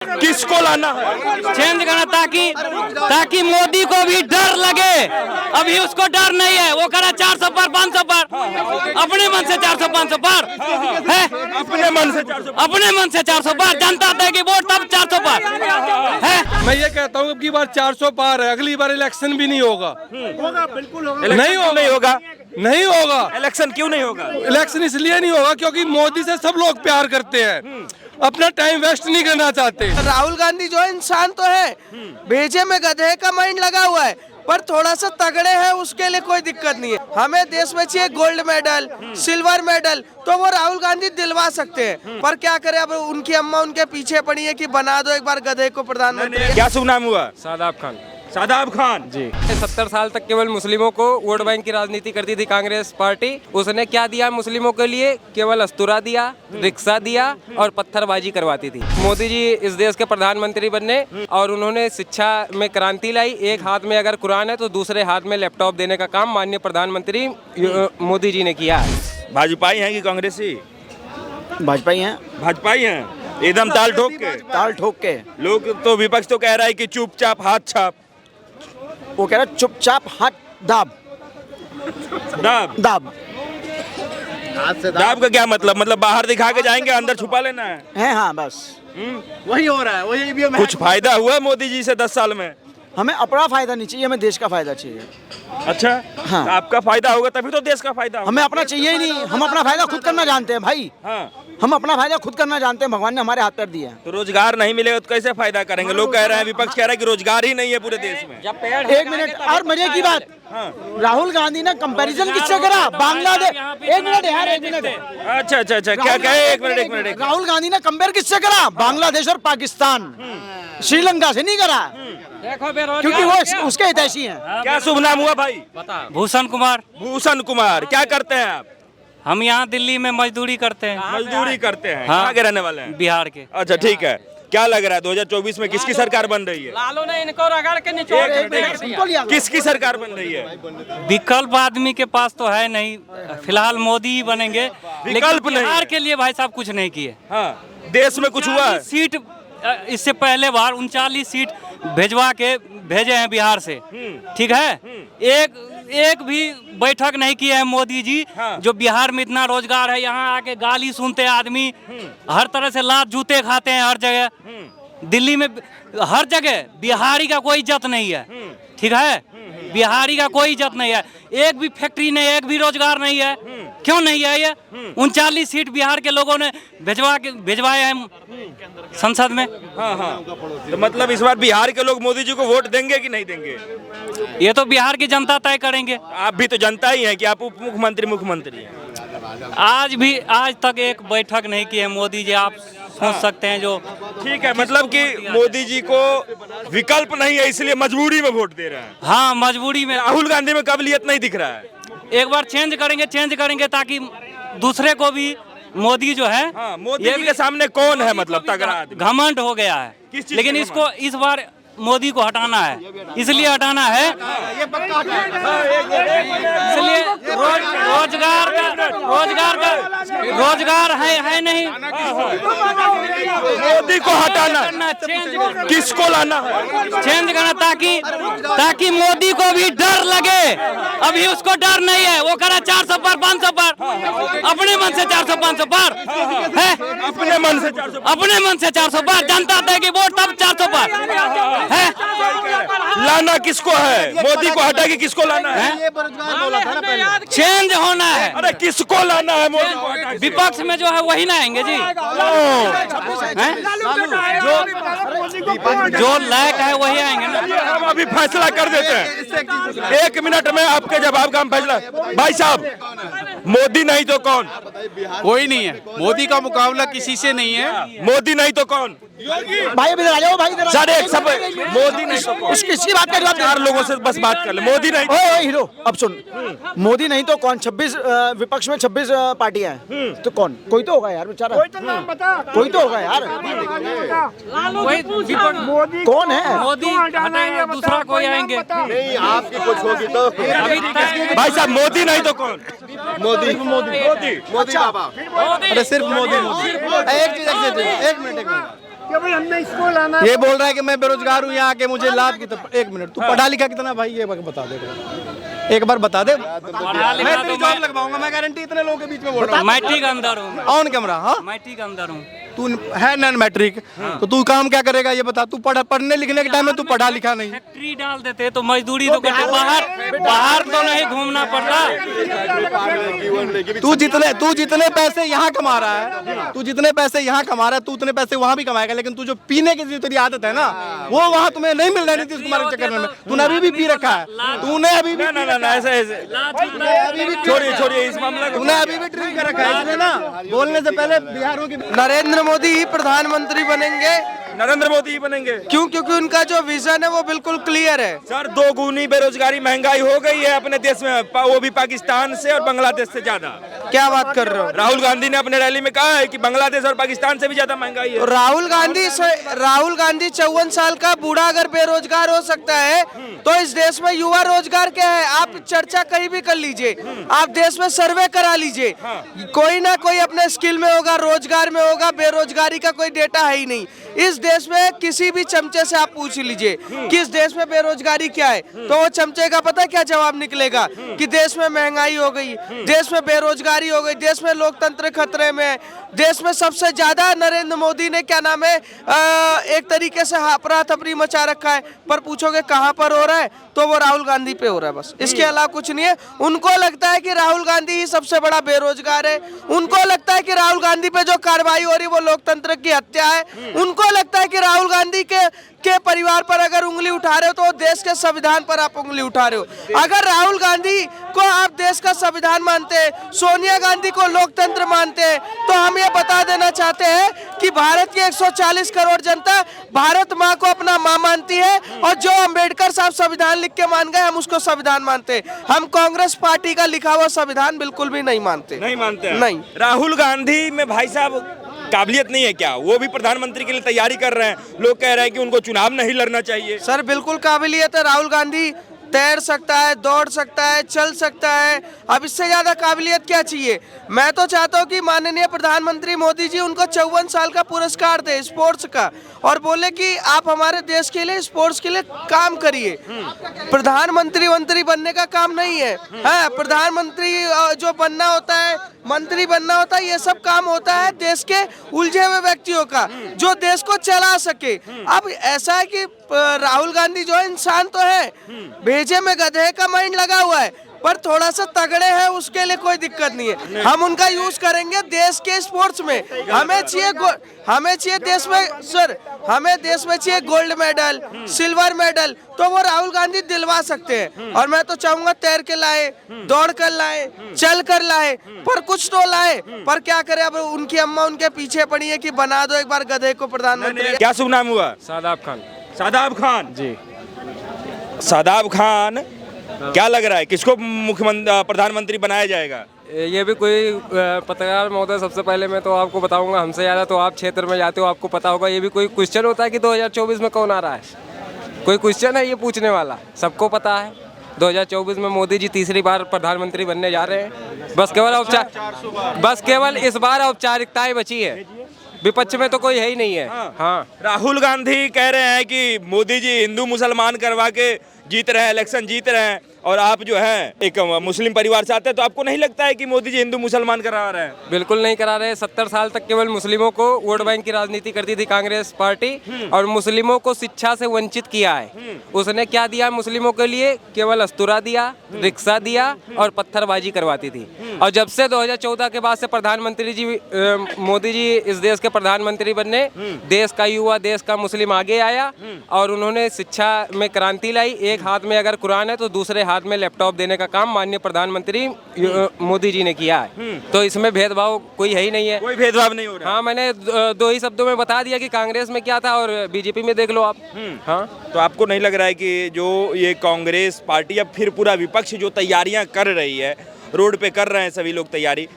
किसको लाना है? चेंज करना ताकि मोदी को भी डर लगे। अभी उसको डर नहीं है, वो करा 400 पर 500 पर, अपने मन से 400 500 पर है, अपने मन से 400 अपने मन से 400 पर। जनता देगी वोट तब 400 पर है। मैं ये कहता हूँ कि बार 400 पार है, अगली बार इलेक्शन भी नहीं होगा। होगा, बिल्कुल होगा। नहीं होगा। इलेक्शन क्यों नहीं होगा? इलेक्शन इसलिए नहीं होगा क्योंकि मोदी से सब लोग प्यार करते हैं, अपना टाइम वेस्ट नहीं करना चाहते। राहुल गांधी जो इंसान तो है, भेजे में गधे का माइंड लगा हुआ है, पर थोड़ा सा तगड़े हैं, उसके लिए कोई दिक्कत नहीं है। हमें देश में चाहिए गोल्ड मेडल, सिल्वर मेडल, तो वो राहुल गांधी दिलवा सकते हैं। पर क्या करें, अब उनकी अम्मा उनके पीछे पड़ी है कि बना दो एक बार गधे को प्रधानमंत्री। क्या शुभ नाम हुआ? शादाब खान शादाब खान जी। 70 साल तक केवल मुस्लिमों को वोट बैंक की राजनीति करती थी कांग्रेस पार्टी। उसने क्या दिया मुस्लिमों के लिए? केवल अस्तूरा दिया, रिक्शा दिया और पत्थरबाजी करवाती थी। मोदी जी इस देश के प्रधानमंत्री बने और उन्होंने शिक्षा में क्रांति लाई। एक हाथ में अगर कुरान है तो दूसरे हाथ में लैपटॉप देने का काम माननीय प्रधानमंत्री मोदी जी ने किया है। भाजपाई हैं कि कांग्रेसी? भाजपा ही हैं। भाजपाई हैं एकदम ताल ठोक के। लोग तो विपक्ष तो कह रहा है कि चुपचाप हाथ छाप। वो कह रहा है चुपचाप हाथ दाब दाब दाब दाब का क्या मतलब बाहर दिखा के जाएंगे, अंदर छुपा लेना है? हाँ बस वही हो रहा है। वही भी कुछ फायदा हुआ मोदी जी से 10 साल में? हमें अपना फायदा नहीं चाहिए, हमें देश का फायदा चाहिए। अच्छा हाँ। आपका फायदा होगा तभी तो देश का फायदा होगा। हमें अपना चाहिए ही नहीं, हम अपना फायदा खुद करना जानते हैं भाई। हाँ। हम अपना फायदा खुद करना जानते हैं, भगवान ने हमारे हाथ पैर दिए हैं। तो रोजगार नहीं मिलेगा तो कैसे फायदा करेंगे? लोग कह रहे हैं, विपक्ष कह रहा है कि रोजगार ही नहीं है पूरे देश में। एक मिनट और मजे की बात, राहुल गांधी ने कंपैरिजन किससे करा? बांग्लादेश। एक मिनट यार, एक मिनट। अच्छा क्या कहे? एक मिनट। राहुल गांधी ने कंपेयर किससे करा? बांग्लादेश और पाकिस्तान, श्रीलंका से नहीं करा, क्योंकि वो उसके हितैषी हैं। क्या शुभ नाम हुआ भाई? भूषण कुमार। भूषण कुमार, क्या करते हैं आप? हम यहाँ दिल्ली में मजदूरी करते हैं। मजदूरी करते हैं। हाँ। कहाँ के रहने वाले हैं? बिहार के। अच्छा ठीक है, क्या लग रहा है 2024 में किसकी सरकार बन रही है? लालू ने इनको रगड़ के निचोड़ किसकी सरकार बन रही है? विकल्प आदमी के पास तो है नहीं, फिलहाल मोदी ही बनेंगे। विकल्प नहीं बिहार है। के लिए भाई साहब कुछ नहीं किए। हाँ, देश में कुछ हुआ है? सीट इससे पहले बार 39 सीट भेजवा के भेजे हैं बिहार से, ठीक है। एक भी बैठक नहीं किए हैं मोदी जी। हाँ। जो बिहार में इतना रोजगार है, यहाँ आके गाली सुनते हैं आदमी, हर तरह से लात जूते खाते हैं हर जगह। दिल्ली में हर जगह बिहारी का कोई इज्जत नहीं है, ठीक है। बिहारी का कोई इज्जत नहीं है, एक भी फैक्ट्री नहीं है, एक भी रोजगार नहीं है। क्यों नहीं है ये? 39 सीट बिहार के लोगों ने भिजवाए हैं संसद में। हाँ। तो मतलब इस बार बिहार के लोग मोदी जी को वोट देंगे कि नहीं देंगे? ये तो बिहार की जनता तय करेंगे। आप भी तो जनता ही हैं कि आप उप मुख्यमंत्री हैं। आज तक एक बैठक नहीं की है मोदी जी, आप सोच सकते हैं। जो ठीक है, मतलब कि मोदी जी को विकल्प नहीं है इसलिए मजबूरी में वोट दे रहे हैं। हाँ, मजबूरी में। राहुल गांधी में काबिलियत नहीं दिख रहा है। एक बार चेंज करेंगे ताकि दूसरे को भी मोदी जो है। हाँ, मोदी जी के सामने कौन है मतलब तगड़ा आदमी? घमंड हो गया है, किस चीज़ लेकिन का इसको इस बार मोदी को हटाना है, इसलिए हटाना है। इसलिए रोजगार है नहीं। मोदी को हटाना, किसको लाना है? चेंज करना ताकि मोदी को भी डर लगे। अभी उसको डर नहीं है, वो करा 400 पर 500 पर, अपने मन से 400 500 पर है, अपने मन से 400 अपने मन से 400 पर। जनता देगी वोट तब 400 पर है। लाना किसको है? मोदी को हटा के किसको लाना है? चेंज होना है। अरे किसको लाना है? मोदी को हटा के। विपक्ष में जो है वही ना आएंगे जी। जो लायक है वही आएंगे ना। हम अभी फैसला कर देते हैं, 1 मिनट में आपके जवाब का हम फैसला। भाई साहब, मोदी नहीं तो कौन? कोई नहीं है, मोदी का मुकाबला किसी से नहीं है। मोदी नहीं तो कौन? भाई इधर आ जाओ, भाई इधर सर एक सब मोदी नहीं तो कौन? किसकी बात कर रहे हो? 4 लोगों से बस बात कर ले। मोदी नहीं ओए हीरो, अब सुन, मोदी नहीं तो कौन? 26 विपक्ष में 26 पार्टियां हैं, तो कौन? कोई तो होगा यार बेचारा, कोई तो होगा यार। कौन है? मोदी हटाएंगे, दूसरा कोई आएंगे। आपकी कुछ होगी तो भाई साहब, मोदी नहीं तो कौन? मोदी बाबा। अरे सिर्फ मोदी। एक मिनट। ये बोल रहा है कि मैं बेरोजगार हूँ, यहाँ आके मुझे लाभ की। एक मिनट, तू पढ़ा लिखा कितना भाई, ये बता दे एक बार, बता दे। मैं तेरी जॉब लगवाऊंगा, मैं गारंटी। इतने लोगों के बीच में बोल रहा हूँ। मैट्रिक अंदर हूँ, ऑन कैमरा। हाँ, मैट्रिक अंदर हूँ। तू है नॉन मैट्रिक, तो तू काम क्या करेगा ये बता। तू पढ़ने लिखने के टाइम में तू पढ़ा लिखा नहीं। फैक्ट्री डाल देते तो मजदूरी तो करते, बाहर तो नहीं घूमना पड़ता। तू जितने पैसे यहाँ कमा रहा है, तू जितने पैसे यहाँ कमा रहा है, तू उतने पैसे वहाँ भी कमाएगा। लेकिन तू जो पीने की जो तेरी आदत है ना, वो वहाँ तुम्हें नहीं मिल रहा है। नीतीश कुमार के चक्कर में तूने अभी भी पी रखा है। तूने अभी भी छोड़िए इस मामले को। तूने अभी भी ड्रिंक कर रखा है। इसलिए ना बोलने से पहले बिहारों की नरेंद्र मोदी ही प्रधानमंत्री बनेंगे। नरेंद्र मोदी ही बनेंगे। क्यों? क्योंकि उनका जो विजन है वो बिल्कुल क्लियर है। सर, 2 गुनी बेरोजगारी, महंगाई हो गई है अपने देश में, वो भी पाकिस्तान से और बांग्लादेश से ज्यादा। क्या बात कर रहे हो? राहुल गांधी ने अपने रैली में कहा है कि बांग्लादेश और पाकिस्तान से भी ज्यादा महंगाई है। राहुल गांधी 54 साल का बूढ़ा अगर बेरोजगार हो सकता है तो इस देश में युवा रोजगार क्या है? आप चर्चा कहीं भी कर लीजिए, आप देश में सर्वे करा लीजिए, कोई ना कोई अपने स्किल में होगा, रोजगार में होगा। बेरोजगारी का कोई डेटा है ही नहीं इस देश में। किसी भी चमचे से आप पूछ लीजिए कि इस देश में बेरोजगारी क्या है, तो वो चमचे का पता क्या जवाब निकलेगा कि देश में महंगाई हो गई, देश में बेरोजगारी हो गई, देश में लोकतंत्र खतरे में है, देश में सबसे ज्यादा नरेंद्र मोदी ने क्या नाम है एक तरीके से अफरा तफरी मचा रखा है। पर पूछोगे कहाँ पर हो रहा है, तो वो राहुल गांधी पे हो रहा है बस, इसके अलावा कुछ नहीं है। उनको लगता है कि राहुल गांधी ही सबसे बड़ा बेरोजगार है। उनको लगता है कि राहुल गांधी पे जो कार्रवाई हो रही है वो लोकतंत्र की हत्या है। उनको लगता है कि राहुल गांधी के परिवार पर अगर उंगली उठा रहे हो तो देश के संविधान पर आप उंगली उठा रहे हो। अगर राहुल गांधी को आप देश का संविधान मानते हैं, सोनिया गांधी को लोकतंत्र मानते हैं, तो हम ये बता देना चाहते हैं कि भारत की 140 करोड़ जनता भारत माँ को अपना माँ मानती है, और जो अंबेडकर साहब संविधान लिख के मान गए हम उसको संविधान मानते हैं। हम कांग्रेस पार्टी का लिखा हुआ संविधान बिल्कुल भी नहीं मानते। नहीं। राहुल गांधी में भाई साहब काबिलियत नहीं है क्या? वो भी प्रधानमंत्री के लिए तैयारी कर रहे हैं। लोग कह रहे हैं कि उनको चुनाव नहीं लड़ना चाहिए। सर बिल्कुल काबिलियत है। राहुल गांधी तैर सकता है, दौड़ सकता है, चल सकता है। अब इससे ज्यादा काबिलियत क्या चाहिए? मैं तो चाहता हूँ कि माननीय प्रधानमंत्री मोदी जी उनको 54 साल का पुरस्कार दे स्पोर्ट्स का, और बोले कि आप हमारे देश के लिए स्पोर्ट्स के लिए काम करिए। प्रधानमंत्री बनने का काम नहीं है। हाँ, प्रधानमंत्री जो बनना होता है, मंत्री बनना होता है, ये सब काम होता है देश के उलझे हुए व्यक्तियों का जो देश को चला सके। अब ऐसा है कि राहुल गांधी जो इंसान तो है, भेजे में गधे का माइंड लगा हुआ है, पर थोड़ा सा तगड़े हैं, उसके लिए कोई दिक्कत नहीं है। हम उनका यूज करेंगे देश के स्पोर्ट्स में। हमें चाहिए देश में सर, हमें देश में चाहिए गोल्ड मेडल, सिल्वर मेडल, तो वो राहुल गांधी दिलवा सकते हैं। और मैं तो चाहूंगा तैर के लाए, दौड़ कर लाए, चल कर लाए, पर कुछ तो लाए। पर क्या करे, अब उनकी अम्मा उनके पीछे पड़ी है कि बना दो एक बार गधे को प्रधानमंत्री। क्या शुभ नाम हुआ? शादाब खान। शादाब खान जी। शादाब खान, क्या लग रहा है किसको मुख्यमंत्री प्रधानमंत्री बनाया जाएगा? ये भी कोई पत्रकार महोदय, सबसे पहले मैं तो आपको बताऊंगा, हमसे ज़्यादा तो आप क्षेत्र में जाते हो, आपको पता होगा। ये भी कोई क्वेश्चन होता है कि 2024 में कौन आ रहा है? कोई क्वेश्चन है ये पूछने वाला? सबको पता है 2024 में मोदी जी तीसरी बार प्रधानमंत्री बनने जा रहे हैं। बस केवल इस बार औपचारिकताएं बची है, विपक्ष में तो कोई है ही नहीं है। हाँ। राहुल गांधी कह रहे हैं कि मोदी जी हिंदू मुसलमान करवा के जीत रहे हैं, इलेक्शन जीत रहे हैं, और आप जो है एक मुस्लिम परिवार से आते हैं, तो आपको नहीं लगता है कि मोदी जी हिंदू मुसलमान करा रहे हैं? बिल्कुल नहीं करा रहे। 70 साल तक केवल मुस्लिमों को वोट बैंक की राजनीति करती थी कांग्रेस पार्टी, और मुस्लिमों को शिक्षा से वंचित किया है। उसने क्या दिया मुस्लिमों के लिए? केवल अस्तुरा दिया, रिक्शा दिया, और पत्थरबाजी करवाती थी। और जब से 2014 के बाद से प्रधानमंत्री जी मोदी जी इस देश के प्रधानमंत्री बनने, देश का युवा, देश का मुस्लिम आगे आया, और उन्होंने शिक्षा में क्रांति लाई। एक हाथ में अगर कुरान है तो दूसरे हाथ में लैपटॉप देने का काम माननीय प्रधानमंत्री मोदी जी ने किया है। तो इसमें भेदभाव कोई है ही नहीं है। कोई भेदभाव नहीं हो रहा। हाँ, मैंने 2 ही शब्दों में बता दिया कि कांग्रेस में क्या था और बीजेपी में देख लो आप। हाँ, तो आपको नहीं लग रहा है कि जो ये कांग्रेस पार्टी या फिर पूरा विपक्ष जो तैयारियां कर रही है, रोड पे कर रहे हैं सभी लोग तैयारी,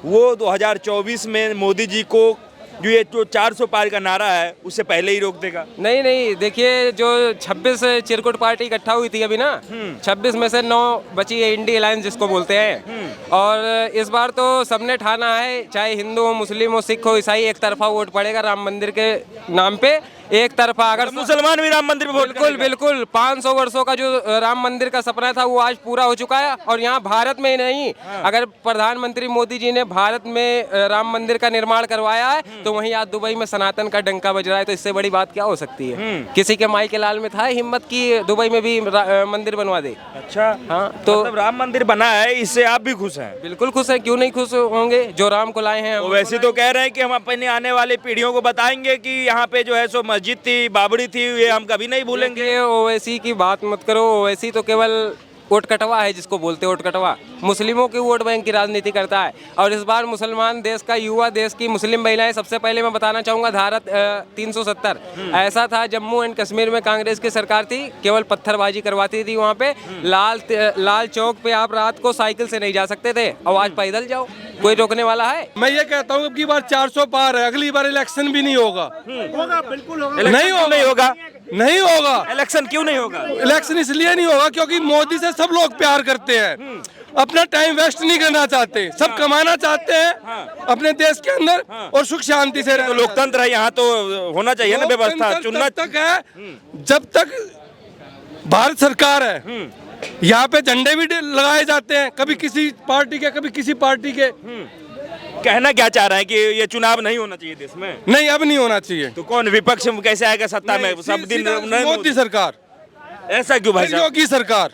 वो 2024 में मोदी जी को जो ये जो 400 पार का नारा है उससे पहले ही रोक देगा? नहीं नहीं, देखिए जो 26 चिरकुट पार्टी इकट्ठा हुई थी अभी ना, 26 में से 9 बची है इंडी अलायंस जिसको बोलते हैं। और इस बार तो सबने ठाना है, चाहे हिंदू हो, मुस्लिम हो, सिख हो, ईसाई, एक तरफा वोट पड़ेगा राम मंदिर के नाम पे। एक तरफा अगर मुसलमान भी राम मंदिर में वोट बिल्कुल बिल्कुल 500 वर्षों का जो राम मंदिर का सपना था वो आज पूरा हो चुका है। और यहाँ भारत में ही नहीं, अगर प्रधानमंत्री मोदी जी ने भारत में राम मंदिर का निर्माण करवाया है तो वहीं आज दुबई में सनातन का डंका बज रहा है, तो इससे बड़ी बात क्या हो सकती है? किसी के माई के लाल में था हिम्मत की दुबई में भी मंदिर बनवा दे। अच्छा, हाँ, तो मतलब राम मंदिर बना है, इससे आप भी खुश हैं? बिल्कुल खुश है, क्यों नहीं खुश होंगे, जो राम को लाए हैं। तो वैसे तो कह रहे हैं कि हम अपने आने वाली पीढ़ियों को बताएंगे कि यहाँ पे जो है सो मस्जिद थी, बाबरी थी, ये हम कभी नहीं भूलेंगे। ओवैसी की बात मत करो, ओवैसी तो केवल वोट कटवा है, जिसको बोलते वोट कटवा, मुस्लिमों की वोट बैंक की राजनीति करता है। और इस बार मुसलमान देश का, युवा देश की मुस्लिम महिलाएं, सबसे पहले मैं बताना चाहूँगा धारा 370 ऐसा था जम्मू एंड कश्मीर में कांग्रेस की सरकार थी, केवल पत्थरबाजी करवाती थी वहाँ पे। लाल चौक पे आप रात को साइकिल से नहीं जा सकते थे, और आज पैदल जाओ, कोई रोकने वाला है? मैं ये कहता हूँ अब की बार 400 पार है, अगली बार इलेक्शन भी नहीं होगा। बिल्कुल नहीं होगा। नहीं होगा। इलेक्शन क्यों नहीं होगा? इलेक्शन इसलिए नहीं होगा क्योंकि मोदी से सब लोग प्यार करते हैं, अपना टाइम वेस्ट नहीं करना चाहते, सब कमाना चाहते हैं अपने देश के अंदर और सुख शांति से तो लोकतंत्र है, यहाँ तो होना चाहिए ना व्यवस्था, चुनना तब तक है जब तक भारत सरकार है। यहाँ पे झंडे भी लगाए जाते हैं, कभी किसी पार्टी के, कभी किसी पार्टी के। कहना क्या चाह रहे हैं कि ये चुनाव नहीं होना चाहिए देश में? नहीं, अब नहीं होना चाहिए। तो कौन विपक्ष में कैसे आएगा सत्ता में? सब दिन मोदी सरकार। ऐसा क्यों भाई साहब? योगी सरकार,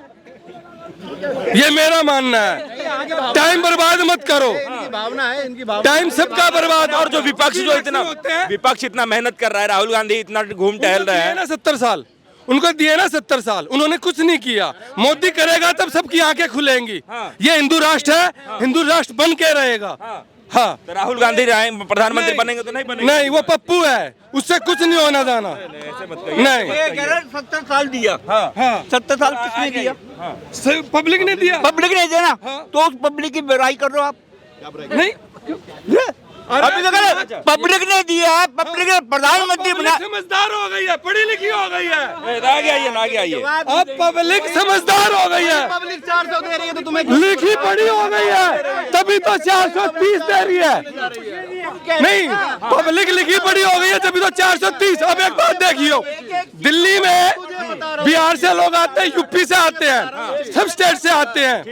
ये मेरा मानना है। टाइम बर्बाद मत करो, भावना है इनकी, टाइम सबका बर्बाद। और जो विपक्ष जो इतना विपक्ष इतना मेहनत कर रहा है, राहुल गांधी इतना घूम टहल रहे हैं ना, 70 साल उनको दिए ना, 70 साल उन्होंने कुछ नहीं किया। मोदी करेगा तब सबकी आंखें खुलेंगी। ये हिंदू राष्ट्र है, हिंदू राष्ट्र बन के रहेगा। हाँ, तो राहुल गांधी प्रधानमंत्री बनेंगे तो नहीं बनेंगे? नहीं, वो पप्पू है, उससे कुछ नहीं होना जाना। नहीं, 70 साल दिया। हाँ, 70 साल किसने दिया? पब्लिक ने दिया। पब्लिक ने दिया ना, तो उस पब्लिक की बुराई कर रहे हो आप? नहीं, अभी तो पब्लिक ने दिया, पब्लिक ने प्रधानमंत्री बना। समझदार हो गई है, पढ़ी लिखी हो गई है। आगे आइए। अब पब्लिक समझदार हो गई है, पब्लिक 400 दे रही है तो तुम्हें लिखी पढ़ी हो गई है, तभी तो 430 दे रही है। नहीं, पब्लिक लिखी पढ़ी हो गई है तभी तो 430। अब एक बात देखियो, दिल्ली में बिहार से लोग आते हैं, यूपी से आते हैं, सब स्टेट से आते हैं।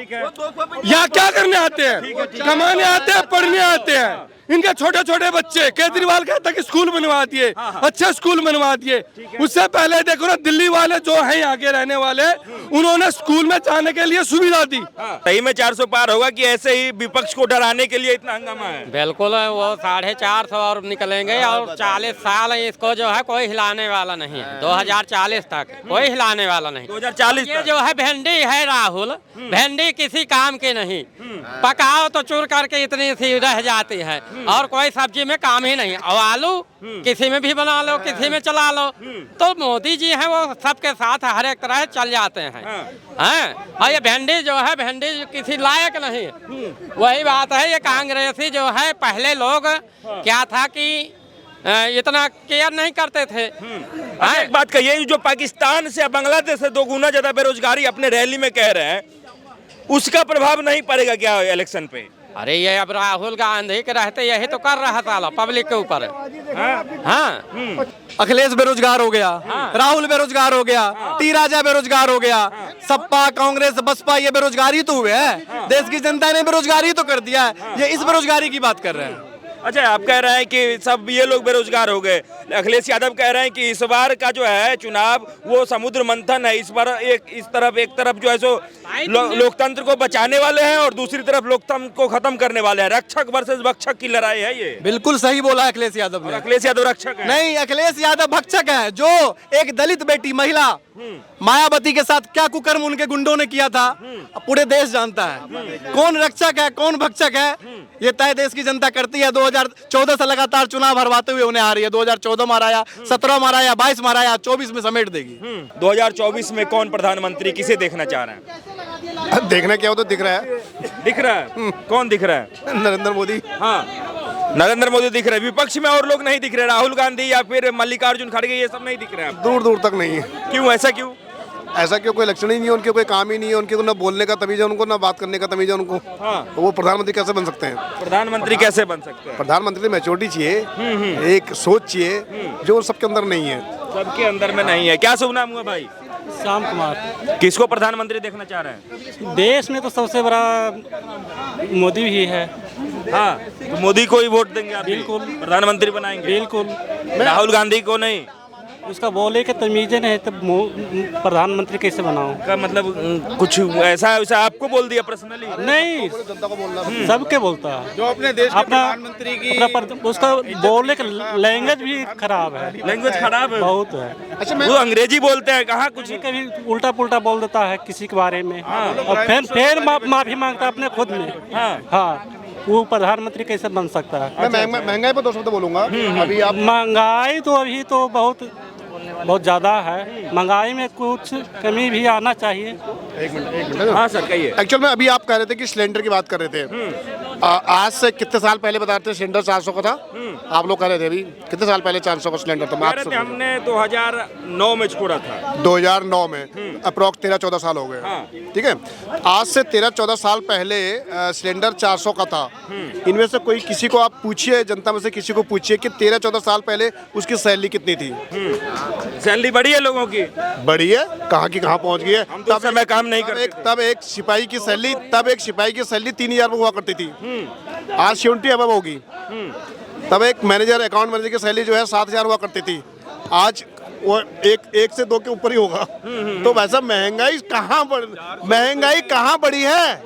यहाँ क्या करने आते हैं? कमाने आते हैं, पढ़ने आते हैं। इनके छोटे छोटे बच्चे, केजरीवाल कहता कि स्कूल बनवा दिए, अच्छे स्कूल बनवा दिए। उससे पहले देखो ना, दिल्ली वाले जो हैं यहाँ के रहने वाले, उन्होंने स्कूल में जाने के लिए सुविधा दी। सही में 400 पार होगा कि ऐसे ही विपक्ष को डराने के लिए इतना हंगामा है? बिल्कुल वो 450 और निकलेंगे, और 40 साल इसको जो है कोई हिलाने वाला नहीं है। 2040 तक कोई हिलाने वाला नहीं। 2040 ये जो है भिंडी है राहुल, भिंडी किसी काम की नहीं, पकाओ तो चूर करके इतनी सी रह जाती है, और कोई सब्जी में काम ही नहीं। और आलू किसी में भी बना लो, किसी में चला लो। तो मोदी जी हैं वो सबके साथ हर एक तरह चल जाते हैं। हैं, और ये भिंडी जो है, भिंडी किसी लायक नहीं। वही बात है, ये कांग्रेसी जो है, पहले लोग क्या था कि इतना केयर नहीं करते थे। एक बात कहिए, जो पाकिस्तान से बांग्लादेश से 2 गुना ज्यादा बेरोजगारी अपने रैली में कह रहे हैं, उसका प्रभाव नहीं पड़ेगा क्या इलेक्शन पे? अरे ये अब राहुल गांधी के रहते यही तो कर रहा था पब्लिक के ऊपर। हाँ, अखिलेश बेरोजगार हो गया, राहुल बेरोजगार हो गया, टी राजा बेरोजगार हो गया, सपा, कांग्रेस, बसपा, ये बेरोजगारी तो हुए हैं। देश की जनता ने बेरोजगारी तो कर दिया है, ये इस बेरोजगारी की बात कर रहे हैं। अच्छा, आप कह रहे हैं कि सब ये लोग बेरोजगार हो गए। अखिलेश यादव कह रहे हैं कि इस बार का जो है चुनाव वो समुद्र मंथन है। इस बार एक तरफ जो है सो लोकतंत्र को बचाने वाले हैं, और दूसरी तरफ लोकतंत्र को खत्म करने वाले हैं। रक्षक वर्सेस भक्षक की लड़ाई है ये। बिल्कुल सही बोला अखिलेश यादव ने। अखिलेश यादव रक्षक है? नहीं, अखिलेश यादव भक्षक है। जो एक दलित बेटी महिला मायावती के साथ क्या कुकर्म उनके गुंडों ने किया था, पूरे देश जानता है। कौन रक्षक है, कौन भक्षक है, ये तय देश की जनता करती है। 2014 से लगातार चुनाव हरवाते हुए उन्हें आ रही है। 2014 में हराया, 17 में हराया, 22 में हराया, 24 में समेट देगी। 2024 में कौन प्रधानमंत्री, किसे देखना चाह रहे हैं? देखना क्या हो तो दिख रहा है। दिख रहा है? कौन दिख रहा है? नरेंद्र मोदी। हाँ, नरेंद्र मोदी दिख रहे हैं, विपक्ष में और लोग नहीं दिख रहे, राहुल गांधी या फिर मल्लिकार्जुन खड़गे ये सब नहीं दिख रहे हैं। दूर दूर तक नहीं है। क्यों, ऐसा क्यों? ऐसा क्यों, कोई इलेक्शन ही नहीं है, उनके कोई काम ही नहीं है, उनके को ना बोलने का तमीज है उनको, ना बात करने का तमीज है उनको। हाँ। तो वो प्रधानमंत्री कैसे बन सकते हैं? प्रधानमंत्री कैसे बन सकते हैं? प्रधानमंत्री मैच्योरिटी चाहिए, एक सोच चाहिए जो सबके अंदर नहीं है। सबके अंदर में नहीं है। क्या शुभ नाम हुआ भाई? श्याम कुमार। किसको प्रधानमंत्री देखना चाह रहे हैं? देश में तो सबसे बड़ा मोदी ही है। हाँ, तो मोदी को ही वोट देंगे आप? बिल्कुल। प्रधानमंत्री बनाएंगे? बिल्कुल। राहुल गांधी को नहीं? उसका बोले के तमीजे नहीं तो प्रधानमंत्री कैसे बनाऊं? का मतलब कुछ ऐसा वैसा आपको बोल दिया पर्सनली? नहीं, सबके बोलता है। जो अपने देश के अपना प्रधानमंत्री की उसका बोलने का लैंग्वेज भी खराब है। लैंग्वेज खराब है बहुत है। अच्छा, वो अंग्रेजी बोलते हैं, कहाँ कुछ कभी उल्टा पुल्टा बोल देता है किसी के बारे में। और फिर माफी मांगता है अपने खुद में। हाँ, वो प्रधानमंत्री कैसे बन सकता है? मैं महंगाई पर 2 शब्द बोलूंगा। अभी आप महंगाई तो अभी तो बहुत ज़्यादा है। महंगाई में कुछ कमी भी आना चाहिए। एक मिनट। हाँ सर कहिए। एक्चुअल में अभी आप कह रहे थे कि सिलेंडर की बात कर रहे थे। आज से कितने साल पहले बता रहे थे सिलेंडर 400 का था? आप लोग कह रहे थे अभी कितने साल पहले 400 का सिलेंडर था? कह रहे थे हमने 2009 में छोड़ा था। 2009 में अप्रॉक्स 13-14 साल हो गए। ठीक है, आज से 13-14 साल पहले सिलेंडर 400 का था। इनमें से कोई किसी को आप पूछिए, जनता में से किसी को पूछिए कि 13-14 साल पहले उसकी सैलरी कितनी थी? सैलरी बढ़ी है लोगों की? बढ़ी है, कहाँ की कहाँ पहुँच गई है। हम तो उस समय काम नहीं करते थे। तब एक सिपाही की सैलरी 3000 हुआ करती थी, आज 70 अब होगी। तब एक मैनेजर, अकाउंट मैनेजर की सैलरी जो है 7000 हुआ करती थी, आज वो एक से 2 के ऊपर ही होगा। तो वैसा महंगाई कहाँ बढ़ी है?